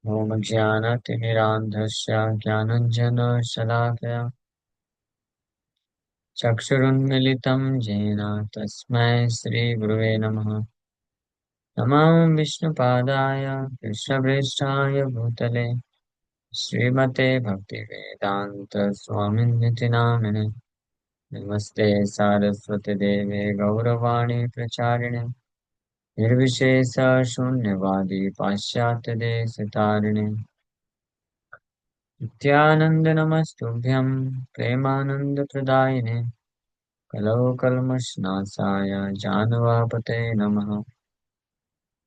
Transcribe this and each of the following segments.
ॐ ज्ञानतिमिरान्धस्य ज्ञानञ्जनशलाकया चक्षुरुन्मिलितं येन तस्मै श्रीगुरुवे नमः। नमो विष्णुपादाय कृष्णप्रेष्ठाय भूतले श्रीमते भक्तिवेदान्तस्वामिनिति नामिने। नमस्ते सारस्वती देवे गौरवाणी प्रचारिणे निर्विशेष शून्यवादी पाश्चात्यदेशतारिणे नित्यानंद नमस्तुभ्यं प्रेमानंदप्रदायिने कलौकल्मषनाशाय जानवापते नमः।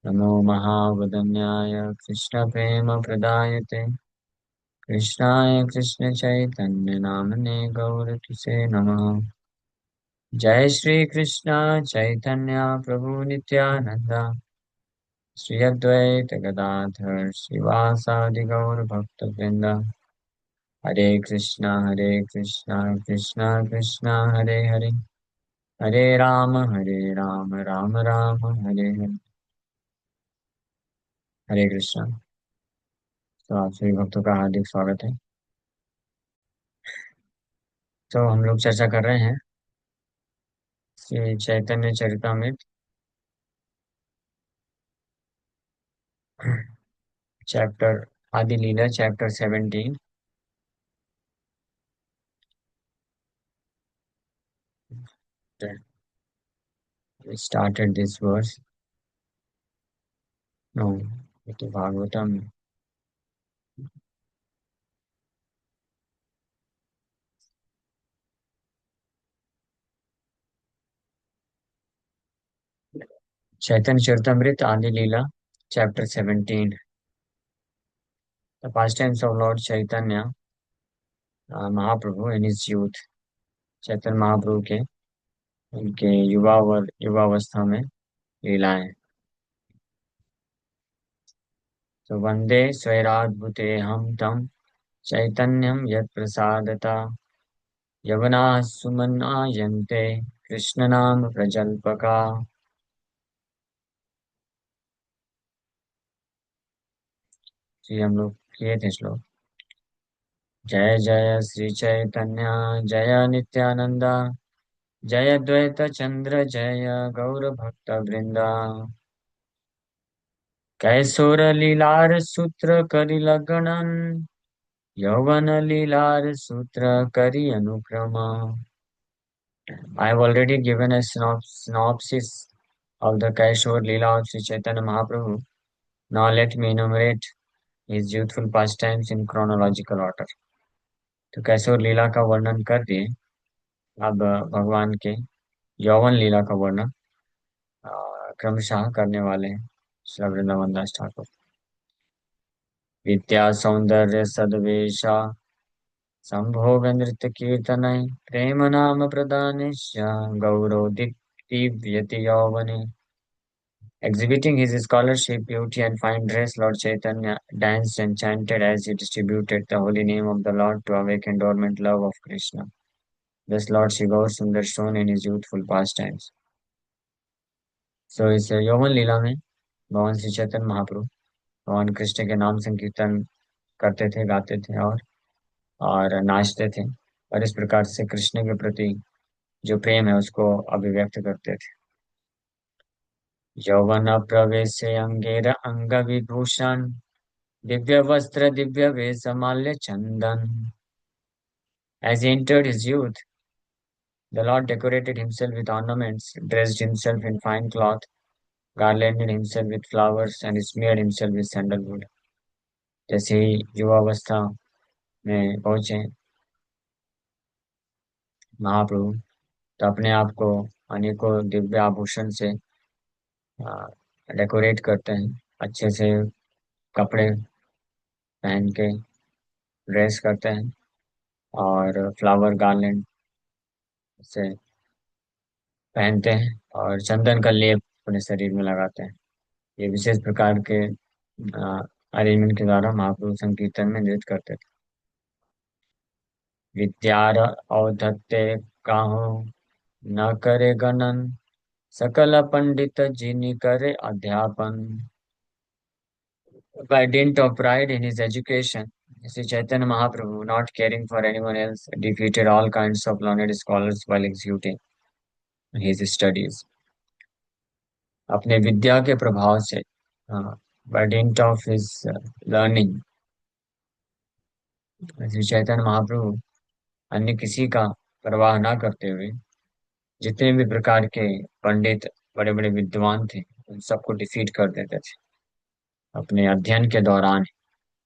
नमो महावदन्याय कृष्णप्रेमप्रदायते कृष्णाय कृष्णचैतन्यनामने गौरकिसे नमः। जय श्री कृष्ण चैतन्य प्रभु नित्यानंद श्री अद्वैत गदाधर श्रीवासादि गौर भक्तवृंद। हरे कृष्णा कृष्णा कृष्णा हरे हरे हरे राम राम राम हरे हरे। हरे कृष्णा। तो आप सभी भक्तों का हार्दिक स्वागत है। तो हम लोग चर्चा कर रहे हैं श्री चैतन्य चरितमृत चैप्टर आदि Lila chapter 17। We started this verse. No, ये तो Bhagavatam. Chaitanya Charitamrita Adi Lila chapter 17। The pastimes of Lord Chaitanya Mahaprabhu in his youth. Chaitanya Mahaprabhu के उनके युवावस्था में लीलाएं। तो वंदे स्वैराद्भुते हम तम चैतन्यम यत् प्रसादता यवना सुमनायन्ते कृष्ण नाम प्रजल्पका। जी हम लोग किए थे श्लोक। जय जय श्री चैतन्य जय नित्यानंदा जय द्वैत चंद्र जय गौर भक्त वृंदा। कैसोर लीलार सूत्र करि लगनन यौवन लीलार सूत्र करि अनुक्रम। I have already given a synopsis of the Kaishore Leela of Sri Chaitanya Mahaprabhu. Now let me enumerate his youthful pastimes in chronological order. तो कैशोर लीला का वर्णन कर दिए। अब भगवान के यौवन लीला का वर्णन क्रमशः करने वाले हैं श्री वृंदावन दास ठाकुर। विद्या सौंदर्य सद्वेशा संभोग नृत्य कीर्तनय प्रेम नाम प्रदानेश गौरोदिव्यति यौवने। Exhibiting his scholarship, beauty, and fine dress, Lord Chaitanya danced and chanted as he distributed the holy name of the Lord to awaken dormant love of Krishna. Thus, Lord Shiva Sundar shone in his youthful pastimes. So, इस यौवन लीला में भगवान श्री चैतन्य महाप्रभु भगवान कृष्ण के नाम संकीर्तन करते थे, गाते थे और नाचते थे और इस प्रकार से कृष्ण के प्रति जो प्रेम है उसको अभिव्यक्त करते थे। यौवन प्रवेश अंगेर अंग विभूषण दिव्य वस्त्र दिव्य वेश माल्य चंदन। As he entered his youth, the Lord decorated himself with ornaments, dressed himself in fine cloth, garlanded himself with flowers, and smeared himself with sandalwood. जैसे ही युवावस्था में पहुंचे महाप्रभु तो अपने आप को अनेकों दिव्य आभूषण से डेकोरेट करते हैं, अच्छे से कपड़े पहन के ड्रेस करते हैं और फ्लावर गार्लैंड से पहनते हैं और चंदन का लेप अपने शरीर में लगाते हैं। ये विशेष प्रकार के अरेंजमेंट के द्वारा महाप्रभु संकीर्तन में नृत्य करते थे। विद्यार औधत्य काहू न करे गणन सकल पंडित जिनि करे अध्यापन। By dint of pride in his education, Sri Chaitanya Mahaprabhu, not caring for anyone else, defeated all kinds of learned scholars while executing his studies. अपने विद्या के प्रभाव से, by dint of his learning, Shri Chaitanya Mahaprabhu अन्य किसी का परवाह ना करते हुए जितने भी प्रकार के पंडित, बड़े बड़े विद्वान थे, उन सबको डिफीट कर देते थे अपने अध्ययन के दौरान।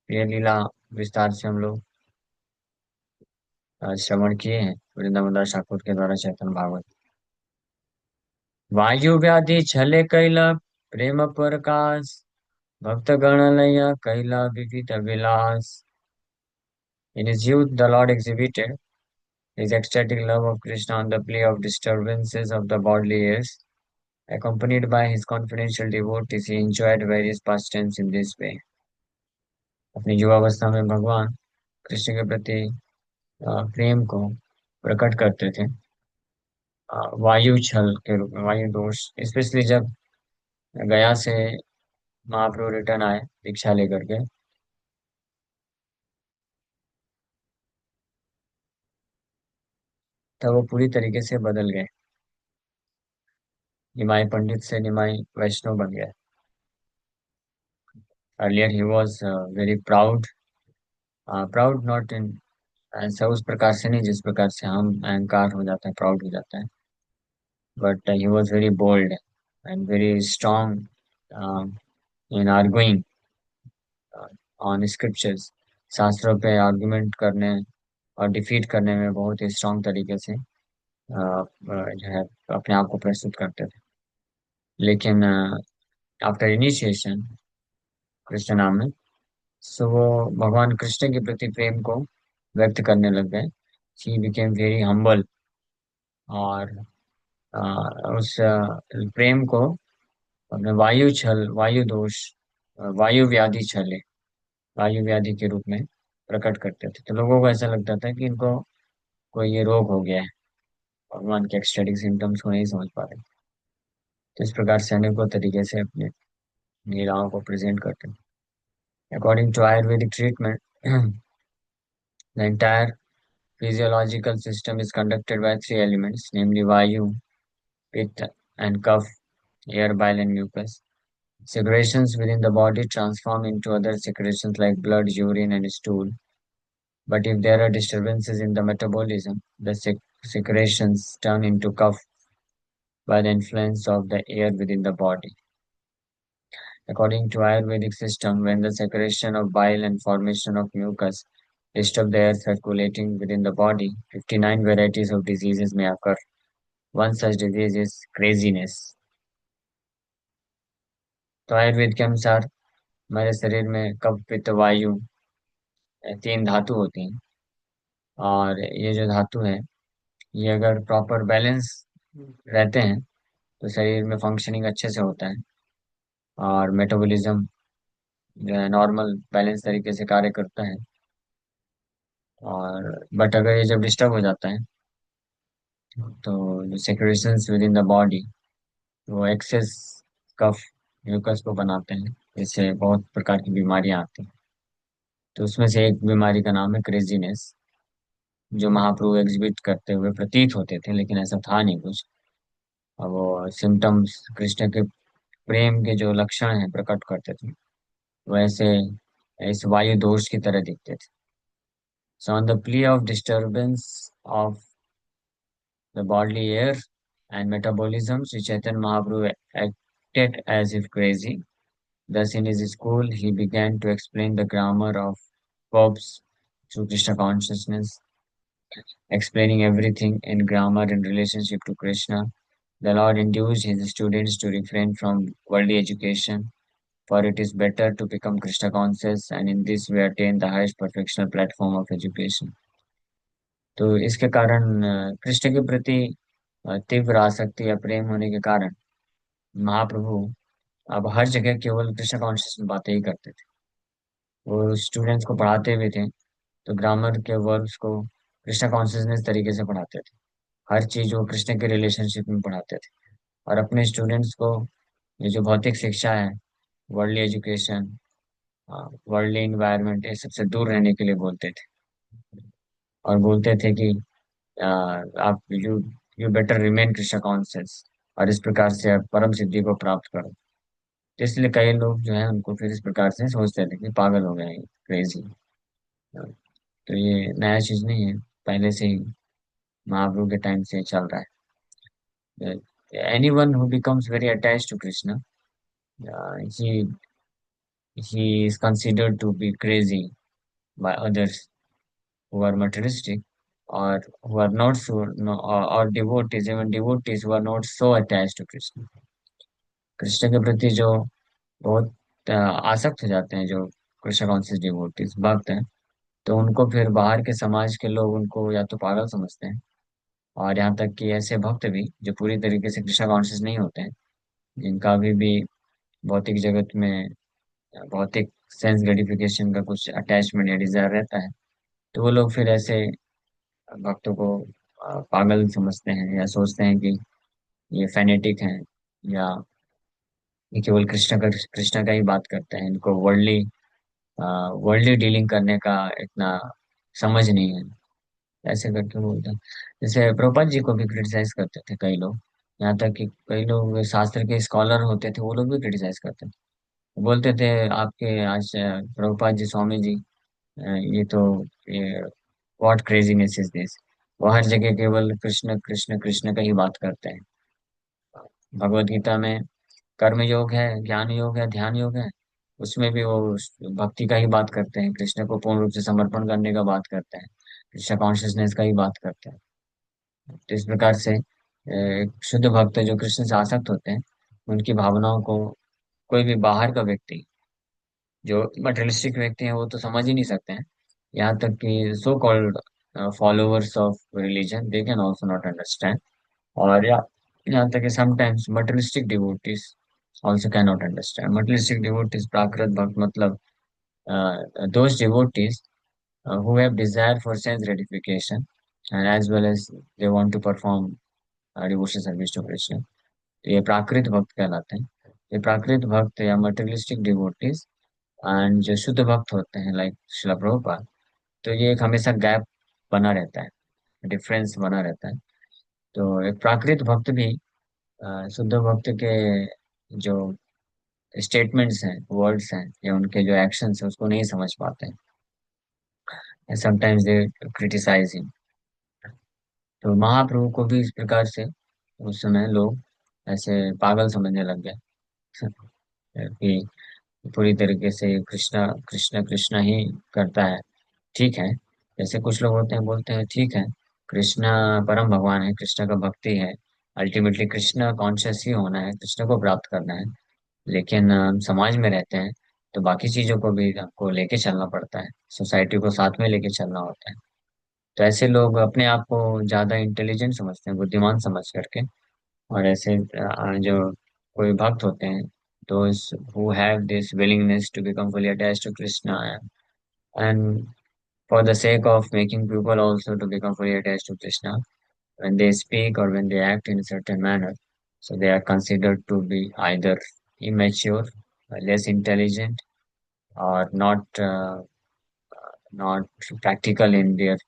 ये लीला विस्तार से हम लोग श्रवण किए हैं वृंदावन दास ठाकुर के द्वारा चैतन्य भागवत। वायु व्याधि छले कैला प्रेम प्रकाश, भक्त गण लया कैला विविध विलास। In his youth, the Lord exhibited his ecstatic love of Krishna on the plea of disturbances of the bodily ears. Accompanied by his confidential devotees, he enjoyed various pastimes in this way. अपनी युवावस्था में भगवान कृष्ण के प्रति प्रेम को प्रकट करते थे वायु छल के रूप में, वायु दोष, स्पेशली जब गया से महाप्रभु रिटर्न आए दीक्षा लेकर के, तब वो पूरी तरीके से बदल गए। निमाई पंडित से निमाई वैष्णव बन गए। Earlier he was very proud, proud not in, ऐसा उस प्रकार से नहीं जिस प्रकार से हम अहंकार हो जाता है, प्राउड हो जाता है, but he was very bold and very strong in arguing on scriptures. शास्त्रों पे आर्गुमेंट करने और डिफीट करने में बहुत ही स्ट्रांग तरीके से जो है अपने आप को प्रस्तुत करते थे। लेकिन आफ्टर इनिशिएशन कृष्ण नाम में, सो वो भगवान कृष्ण के प्रति प्रेम को व्यक्त करने लग गए। ही बिकेम वेरी हम्बल, और उस प्रेम को अपने वायु छल, वायु दोष, वायु व्याधि छले, वायु व्याधि के रूप में प्रकट करते थे। तो लोगों को ऐसा लगता था कि इनको कोई ये रोग हो गया है, भगवान के एक्सटेटिक सिम्टम्स को नहीं समझ पा रहे। तो इस प्रकार से अनेकों तरीके से अपने लीलाओं को प्रेजेंट करते हैं। According to Ayurvedic treatment, the entire physiological system is conducted by three elements, namely Vayu, Pitta, and Kapha, air, bile, and mucus. Secretions within the body transform into other secretions like blood, urine, and stool. But if there are disturbances in the metabolism, the secretions turn into Kapha by the influence of the air within the body. According to Ayurvedic system, when the secretion of bile and formation of mucus disturb the air circulating within the body, 59 varieties of diseases may occur. One such disease is craziness. तो आयुर्वेद के अनुसार हमारे शरीर में कफ, पित्त, वायु, तीन धातु होती हैं। और ये जो धातु है, ये अगर प्रॉपर बैलेंस रहते हैं तो शरीर में फंक्शनिंग अच्छे से होता है, और मेटाबॉलिज्म जो है नॉर्मल बैलेंस तरीके से कार्य करता है। और बट अगर ये जब डिस्टर्ब हो जाता है, तो जो secretions with in the body, वो एक्सेस कफ, म्यूकस को बनाते हैं, इससे बहुत प्रकार की बीमारियां आती हैं। तो उसमें से एक बीमारी का नाम है क्रेजीनेस, जो महाप्रभु एग्जिबिट करते हुए प्रतीत होते थे, लेकिन ऐसा था नहीं कुछ। अब वो सिम्टम्स कृष्ण के प्रेम के जो लक्षण हैं प्रकट करते थे, वैसे इस वायु दोष की तरह दिखते थे। So on the plea of disturbance of the bodily air and metabolism, Sri Chaitanya Mahaprabhu acted as if crazy. Thus, in his school, he began to explain the grammar of verbs through Krishna consciousness, explaining everything in grammar in relationship to Krishna. The Lord induced his students to refrain from worldly education, for it is better to become Krishna conscious, and in this way attain the highest perfectional platform of education. तो इसके कारण कृष्ण के प्रति तीव्र आसक्ति या प्रेम होने के कारण महाप्रभु अब हर जगह केवल कृष्ण कॉन्शियस में बातें ही करते थे। वो स्टूडेंट्स को पढ़ाते भी थे, तो ग्रामर के वर्ब्स को कृष्ण कॉन्शियसनेस तरीके से पढ़ाते थे। हर चीज वो कृष्ण के रिलेशनशिप में पढ़ाते थे। और अपने स्टूडेंट्स को ये जो भौतिक शिक्षा है, वर्ल्डली एजुकेशन, वर्ल्डली इन्वायरमेंट ये सबसे दूर रहने के लिए बोलते थे। और बोलते थे कि आप you better remain Krishna conscious, और इस प्रकार से आप परम सिद्धि को प्राप्त करो। तो इसलिए कई लोग जो है उनको फिर इस प्रकार से सोचते थे कि पागल हो गए, क्रेजी। तो ये नया चीज नहीं है, पहले से ही महाप्रभु के टाइम से चल रहा है। Anyone who becomes very attached to Krishna, he he is considered to be crazy by others who are materialistic, or who are not so, no, or devotees, even devotees who are not so attached to Krishna। Krishna के प्रति जो बहुत आसक्त हो जाते हैं, जो Krishna conscious devotees भक्त हैं, तो उनको फिर बाहर के समाज के लोग उनको या तो पागल समझते हैं, और यहाँ तक कि ऐसे भक्त भी जो पूरी तरीके से कृष्ण कॉन्शियस नहीं होते हैं, जिनका अभी भी भौतिक जगत में भौतिक सेंस ग्रेटिफिकेशन का कुछ अटैचमेंट या डिजायर रहता है, तो वो लोग फिर ऐसे भक्तों को पागल समझते हैं, या सोचते हैं कि ये फैनेटिक हैं, या ये केवल कृष्ण का ही बात करते हैं, इनको वर्ल्डली डीलिंग करने का इतना समझ नहीं है, ऐसे करके बोलते हैं। जैसे प्रभुपाद जी को भी क्रिटिसाइज करते थे कई लोग, यहाँ तक कि कई लोग शास्त्र के स्कॉलर होते थे, वो लोग भी क्रिटिसाइज करते थे। बोलते थे आपके आज प्रभुपाद जी, स्वामी जी, ये तो ये व्हाट क्रेजीनेस इज दिस, वो हर जगह केवल कृष्ण कृष्ण कृष्ण का ही बात करते हैं। भगवत गीता में कर्म योग है, ज्ञान योग है, ध्यान योग है, उसमें भी वो भक्ति का ही बात करते हैं, कृष्ण को पूर्ण रूप से समर्पण करने का बात करते हैं, कृष्ण कॉन्शियसनेस का ही बात करते हैं। तो इस प्रकार से एक शुद्ध भक्त जो कृष्ण से आसक्त होते हैं, उनकी भावनाओं को कोई भी बाहर का व्यक्ति, जो मटेरियलिस्टिक व्यक्ति हैं, वो तो समझ ही नहीं सकते हैं। यहाँ तक कि so called followers of religion, they can also not understand. और यहाँ तक कि sometimes materialistic devotees also cannot understand। Materialistic devotees, Prakrit Bhakt, matlab, those devotees who have desire for sense gratification, and as well as they want to perform devotional service to Krishna, तो ये प्राकृत भक्त कहलाते हैं। ये प्राकृत भक्त या materialistic devotees and जो शुद्ध भक्त होते हैं लाइक शिला प्रभुपाद, तो ये एक हमेशा गैप बना रहता है, डिफरेंस बना रहता है। तो एक प्राकृत भक्त भी शुद्ध भक्त के जो स्टेटमेंट्स हैं, वर्ड्स हैं, या उनके जो एक्शंस हैं, उसको नहीं समझ पाते हैं। Sometimes they criticise him. तो महाप्रभु को भी इस प्रकार से उस समय लोग ऐसे पागल समझने लग गए कि पूरी तरीके से कृष्णा कृष्ण कृष्ण ही करता है। ठीक है, जैसे कुछ लोग होते हैं, बोलते हैं ठीक है, कृष्णा परम भगवान है, कृष्ण का भक्ति है, अल्टीमेटली कृष्ण कॉन्शियस ही होना है, कृष्ण को प्राप्त करना है। लेकिन हम समाज में रहते हैं, तो बाकी चीजों को भी आपको लेके चलना पड़ता है, सोसाइटी को साथ में लेके चलना होता है। तो ऐसे लोग अपने आप को ज्यादा इंटेलिजेंट समझते हैं, बुद्धिमान समझ करके, और ऐसे जो कोई भक्त होते हैं, those who have this willingness to become fully attached to Krishna, and for the sake of making people also to become fully attached to Krishna, when they speak or when they act in a certain manner, so they are considered to be either immature, less intelligent, or not practical in their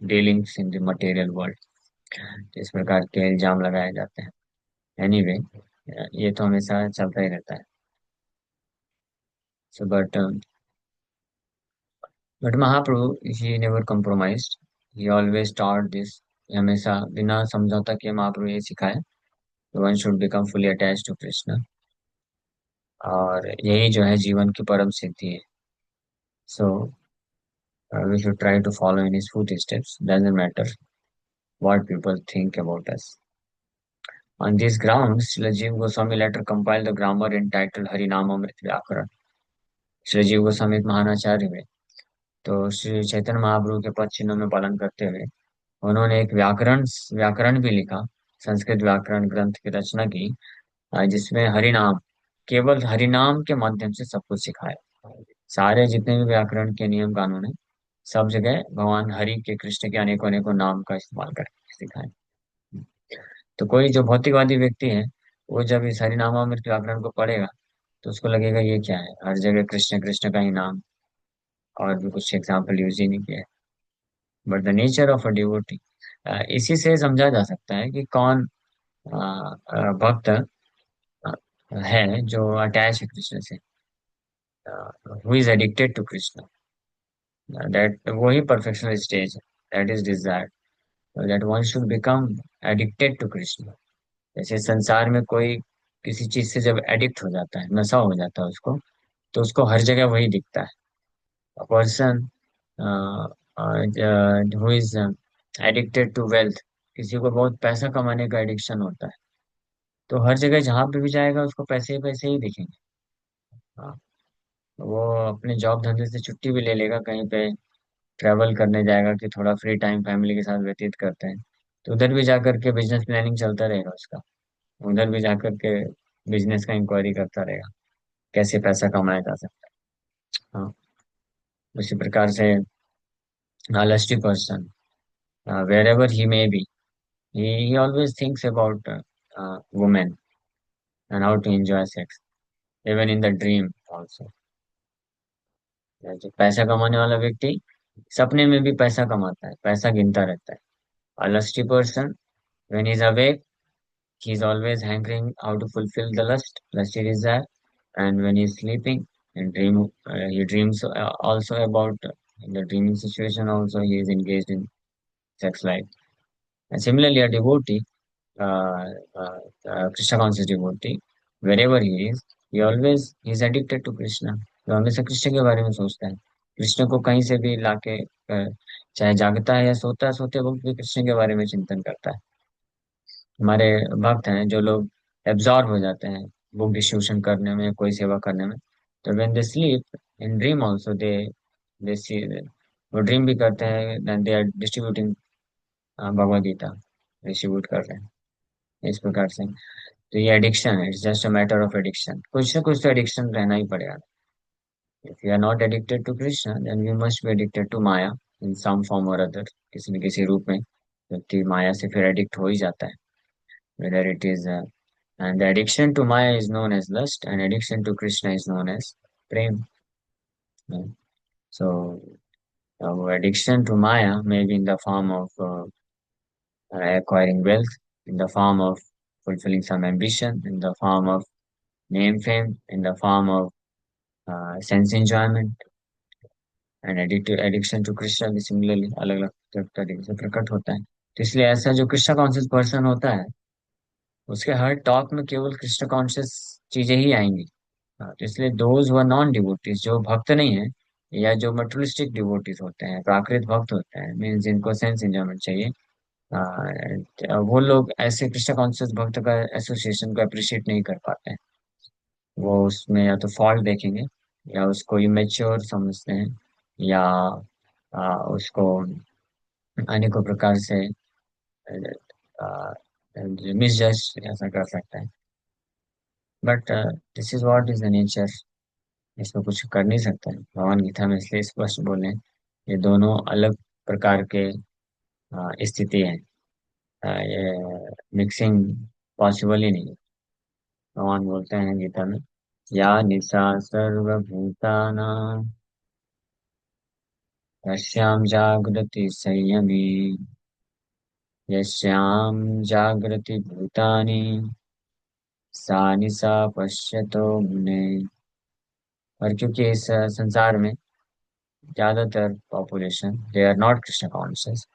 dealings in the material world। तो इस प्रकार के इल्जाम लगाए जाते हैं। Anyway, ये तो हमेशा चलता ही रहता है। So but Mahaprabhu he never compromised, he always taught this। हमेशा बिना समझौता के महाप्रभु ये सिखाए, one should become fully attach to Krishna, और यही जो है जीवन की परम सिद्धि है। सो we should try to follow in his footsteps, doesn't matter what people think about us। On these grounds, Srila Jiva Goswami later compiled the grammar entitled Harinamamrit Vyakaran। Shri जीव गोस्वामी एक महानाचार्य हुए, तो श्री चैतन्य महाप्रभु के पद चिन्हों में पालन करते हुए उन्होंने एक व्याकरण व्याकरण भी लिखा, संस्कृत व्याकरण ग्रंथ की रचना की, जिसमें हरिनाम, केवल हरिनाम के माध्यम से सब कुछ सिखाया। सारे जितने भी व्याकरण के नियम कानून है, सब जगह भगवान हरि के, कृष्ण के अनेकों अनेकों नाम का इस्तेमाल करके सिखाए। तो कोई जो भौतिकवादी व्यक्ति है, वो जब इस हरिनामामृत व्याकरण को पढ़ेगा, तो उसको लगेगा ये क्या है, हर जगह कृष्ण कृष्ण का ही नाम, और भी कुछ एग्जाम्पल यूज ही नहीं किया है। But the nature of a devotee, इसी से समझा जा सकता है कि कौन भक्त है जो अटैच है कृष्ण से, who is addicted to Krishna, that वही परफेक्शनल स्टेज है, that is desire, that one should become addicted to Krishna. जैसे संसार में कोई किसी चीज से जब एडिक्ट हो जाता है, नशा हो जाता है उसको, तो उसको हर जगह वही दिखता है। A person who is addicted to wealth, किसी को बहुत पैसा कमाने का एडिक्शन होता है, तो हर जगह जहां पे भी जाएगा उसको पैसे ही पैसे ही दिखेंगे। हाँ, वो अपने जॉब धंधे से छुट्टी भी ले लेगा, कहीं पे ट्रैवल करने जाएगा कि थोड़ा फ्री टाइम फैमिली के साथ व्यतीत करते हैं, तो उधर भी जाकर के बिजनेस प्लानिंग चलता रहेगा उसका, उधर भी जाकर के बिजनेस का इंक्वायरी करता रहेगा, कैसे पैसा कमाया जा सकता है। हाँ, उसी प्रकार से lusty person, wherever he may be, he always thinks about women and how to enjoy sex, even in the dream also. जो पैसा कमाने वाला व्यक्ति सपने में भी पैसा कमाता है, पैसा गिनता रहता है। A lusty person, when he's awake, he's always hankering how to fulfill the lusty desire, and when he's sleeping and he dreams also about in the dreaming situation also he is engaged in sex life. And similarly, a devotee, uh, uh, Krishna conscious devotee, wherever he is addicted to Krishna. वो हमेशा कृष्ण के बारे में सोचता है, कृष्ण को कहीं से भी लाके चाहे जागता है या सोता है, सोते वक्त भी कृष्ण के बारे में चिंतन करता है। हमारे भक्त हैं जो लोग एब्जॉर्ब हो जाते हैं बुक डिस्ट्रीब्यूशन करने में, कोई सेवा करने में, तो when they sleep in dream also they see, वो ड्रीम भी करते हैं, then they are distributing Bhagavad Gita, distribute कर रहे हैं इस प्रकार से। तो ये एडिक्शन है, it's just a matter of addiction, कुछ ना कुछ तो एडिक्शन रहना ही पड़ेगा। If you are not addicted to Krishna then you must be addicted to maya in some form or other, किसी न किसी रूप में व्यक्ति माया से फिर एडिक्ट हो ही जाता है, whether it is and the addiction to Maya is known as lust, and addiction to Krishna is known as prem. Mm. So, addiction to Maya may be in the form of acquiring wealth, in the form of fulfilling some ambition, in the form of name fame, in the form of sense enjoyment, and addiction to Krishna भी similarly अलग अलग तरीके से प्रकट होता है। तो इसलिए ऐसा जो कृष्ण कॉन्शियस पर्सन होता है, उसके हर टॉक में केवल कृष्ण कॉन्शियस चीजें ही आएंगी। हाँ, तो इसलिए दोज व नॉन डिवोटीज, जो भक्त नहीं है या जो मटेरियलिस्टिक डिवोटीज होते हैं, प्राकृत भक्त होते हैं, मीन्स जिनको सेंस एंजॉयमेंट चाहिए, वो लोग ऐसे कृष्ण कॉन्शियस भक्त का एसोसिएशन को अप्रिशिएट नहीं कर पाते हैं। वो उसमें या तो फॉल्ट देखेंगे, या उसको इमेच्योर समझते हैं, या उसको अनेकों प्रकार से मिसजज ऐसा कर सकते हैं। But this is what is the nature, इसमें कुछ कर नहीं सकते हैं। भगवान गीता में इसलिए स्पष्ट बोले हैं, ये दोनों अलग प्रकार के स्थिति है, ये मिक्सिंग पॉसिबल ही नहीं है। भगवान बोलते हैं गीता में, या निशा सर्वभूतानां यस्यां जागृति संयमी, यस्यां जागृति भूतानि सा निशा पश्यतो मुने। और क्योंकि इस संसार में ज्यादातर population they are not Krishna conscious,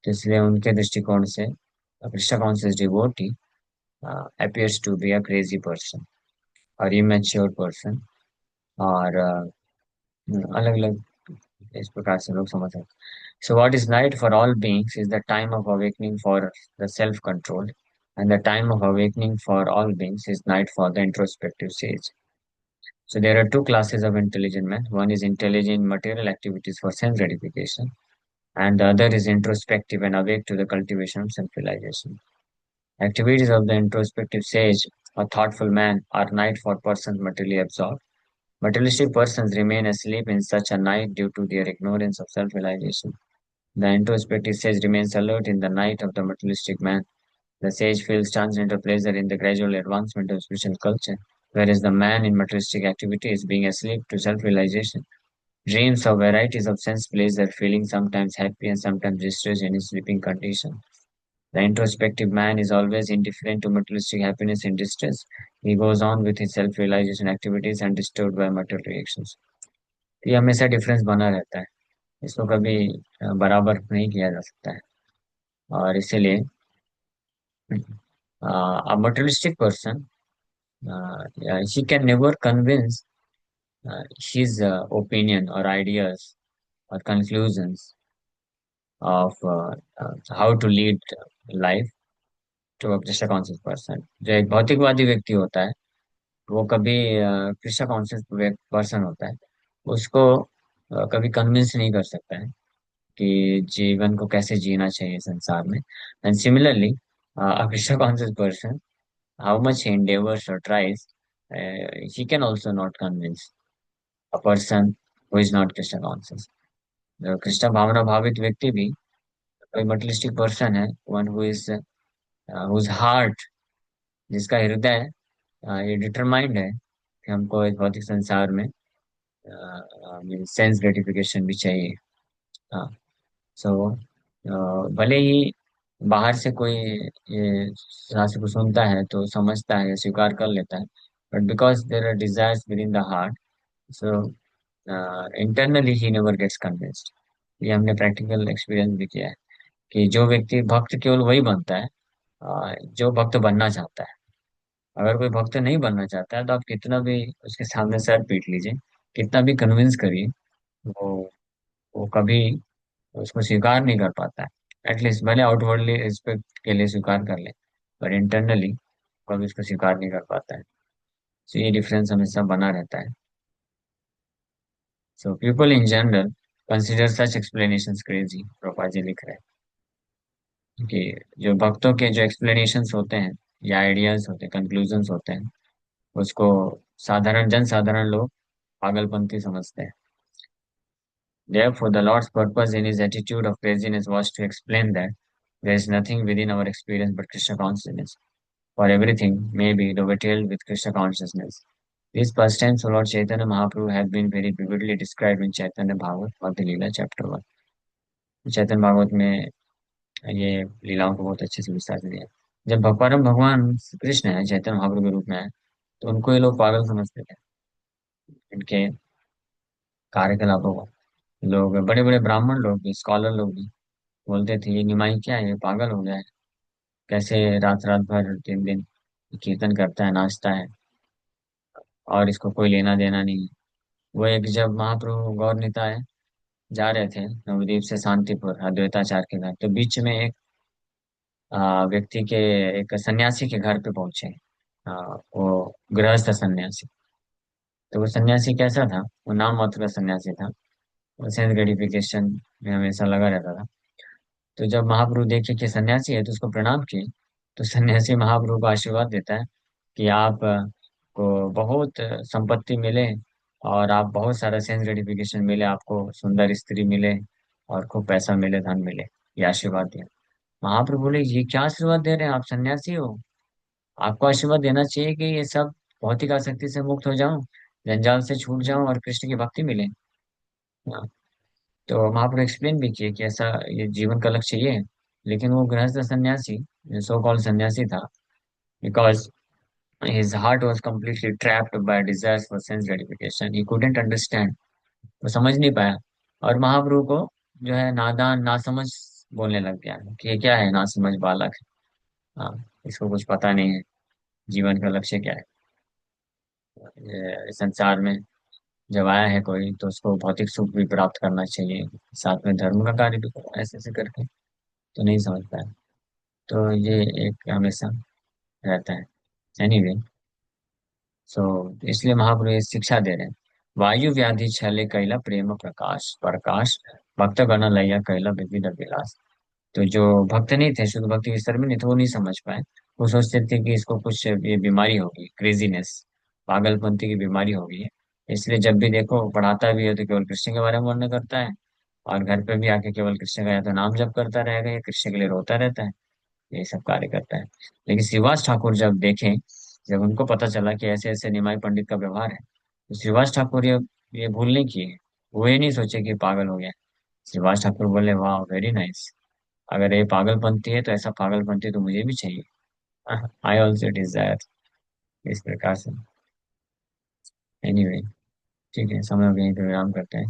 तो इसलिए उनके दृष्टिकोण से Krishna conscious devotee appears to be a crazy person or immature person, और अलग अलग इस प्रकार से लोग समझ सकते हैं। So what is night for all beings is the time of awakening for the self control, and the time of awakening for all beings is night for the introspective sage. So there are two classes of intelligent men. One is intelligent in material activities for sense gratification, and the other is introspective and awake to the cultivation of self-realization. Activities of the introspective sage or thoughtful man are night for persons materially absorbed. Materialistic persons remain asleep in such a night due to their ignorance of self-realization. The introspective sage remains alert in the night of the materialistic man. The sage feels transcendental pleasure in the gradual advancement of spiritual culture. whereas the man in materialistic activity is being asleep to self-realization. Dreams of varieties of sense pleasure, feeling sometimes happy and sometimes distressed in his sleeping condition. The introspective man is always indifferent to materialistic happiness and distress. He goes on with his self-realization activities undisturbed by material reactions. ये हमेशा difference बना रहता है, इसको कभी बराबर नहीं किया जा सकता है। और इसीलिए a materialistic person, yeah, he can never convince his opinion or ideas or conclusions of how to lead life to a Krishna conscious person. जो एक भौतिकवादी व्यक्ति होता है वो कभी कृष्ण कॉन्शियस पर्सन होता है, उसको कभी कन्विंस नहीं कर सकता है कि जीवन को कैसे जीना चाहिए संसार में। And similarly a Krishna conscious person, how much he endeavors or tries, he can also not convince a person who is not Krishna conscious. Krishna भावना भावित व्यक्ति भी कोई मटेरियलिस्टिक पर्सन है, one who is whose heart, जिसका हृदय ये डिटरमाइंड है कि हमको इस भौतिक संसार में सेंस ग्रेटिफिकेशन भी चाहिए। हाँ। सो भले ही बाहर से कोई ये शास्त्र को सुनता है तो समझता है, स्वीकार कर लेता है, but because there are desires within the heart, so internally he never gets convinced. ये हमने प्रैक्टिकल एक्सपीरियंस भी किया है कि जो व्यक्ति भक्त केवल वही बनता है जो भक्त बनना चाहता है। अगर कोई भक्त नहीं बनना चाहता है तो आप कितना भी उसके सामने सर पीट लीजिए, कितना भी कन्विंस करिए, वो वो कभी उसको स्वीकार नहीं कर पाता है। एटलीस्ट भले आउटवर्डली रिस्पेक्ट के लिए स्वीकार कर ले, पर इंटरनली कभी उसको स्वीकार नहीं कर पाता है। सो ये डिफरेंस हमेशा बना रहता है। So people in general consider such explanations crazy, प्रोपा जी लिख रहे हैं कि जो भक्तों के जो एक्सप्लेनेशंस होते हैं या आइडियाज होते हैं, कंक्लूजन्स होते हैं, उसको साधारण जन साधारण लोग पागलपंती समझते हैं। Therefore, the Lord's purpose in his attitude of craziness was to explain that there is nothing within our experience but Krishna consciousness, for everything may be dovetailed with Krishna consciousness. These pastimes of Lord Chaitanya Mahaprabhu have been very vividly described in Chaitanya Bhagavat, Bhakti Leela, chapter 1. चैतन्य भागवत में ये लीलाओं को बहुत अच्छे से विस्तार से दिया। जब परम भगवान कृष्ण है, चैतन्य महाप्रभु के रूप में है, तो उनको ये लोग पागल समझते थे, इनके कार्यकलापों को। लोग, बड़े बड़े ब्राह्मण लोग भी, स्कॉलर लोग भी बोलते थे ये निमाई क्या है, ये पागल हो गया है, कैसे रात रात भर दिन दिन कीर्तन करता है, नाचता है, और इसको कोई लेना देना नहीं है। वो एक जब महाप्रभु गौर निताय जा रहे थे नवद्वीप से शांतिपुर अद्वैताचार्य के घर, तो बीच में एक व्यक्ति के, एक सन्यासी के घर पे पहुंचे। वो गृहस्थ सन्यासी। तो वो सन्यासी कैसा था, वो नाम मात्र का सन्यासी था, वो सेंस ग्रेटिफिकेशन में हमेशा लगा रहता था। तो जब महाप्रभु देखे कि सन्यासी है तो उसको प्रणाम किए। तो सन्यासी महाप्रभु को आशीर्वाद देता है कि आप को बहुत संपत्ति मिले, और आप बहुत सारा सेंस ग्रेटिफिकेशन मिले, आपको सुंदर स्त्री मिले, और खूब पैसा मिले, धन मिले। ये आशीर्वाद दिया। महाप्रभु बोले ये क्या आशीर्वाद दे रहे हैं, आप सन्यासी हो, आपको आशीर्वाद देना चाहिए कि ये सब भौतिक आसक्ति से मुक्त हो जाऊं, जंजाल से छूट जाऊं और कृष्ण की भक्ति मिले। हाँ। तो महाप्रभु एक्सप्लेन भी किए कि ऐसा ये जीवन का लक्ष्य ये है। लेकिन वो गृहस्थ सन्यासी, सो कॉल्ड सन्यासी था, because his heart was completely trapped by desires for sense gratification. He couldn't understand. वो समझ नहीं पाया। और महाप्रभु को जो है नादान नासमझ बोलने लग गया कि ये क्या है, नासमझ बालक है। हाँ, इसको कुछ पता नहीं है जीवन का लक्ष्य क्या है। ये संसार में जब आया है कोई तो उसको भौतिक सुख भी प्राप्त करना चाहिए, साथ में धर्म का कार्य भी करो, ऐसे ऐसे करके तो नहीं समझ पाया। तो ये एक हमेशा रहता है। एनीवे, सो इसलिए महाप्रभु ये शिक्षा दे रहे हैं। वायु व्याधि छले कैला प्रेम प्रकाश प्रकाश, भक्त गण लैया कैला विविध विलास। तो जो भक्त नहीं थे, शुद्ध भक्ति के स्तर में नहीं थे, वो नहीं समझ पाए। वो सोचते थे कि इसको कुछ ये बीमारी होगी, क्रेजीनेस, पागलपंती की बीमारी होगी है। इसलिए जब भी देखो पढ़ाता भी है तो केवल कृष्ण के बारे में वर्णन करता है, और घर पे भी आके केवल कृष्ण का या तो नाम जप करता रहेगा या कृष्ण के लिए रोता रहता है, ये सब कार्य करता है। लेकिन श्रीवास ठाकुर जब देखें जब उनको पता चला कि ऐसे ऐसे निमाई पंडित का व्यवहार है, तो श्रीवास ठाकुर ये भूल नहीं किए। वो ये नहीं सोचे कि पागल हो गया। श्रीवास ठाकुर बोले, वाह वेरी नाइस, अगर ये पागलपंती है तो ऐसा पागलपंती तो मुझे भी चाहिए। I also desire. इस प्रकार से। एनीवे, ठीक है, समय हो गया, यहीं पे विराम करते हैं।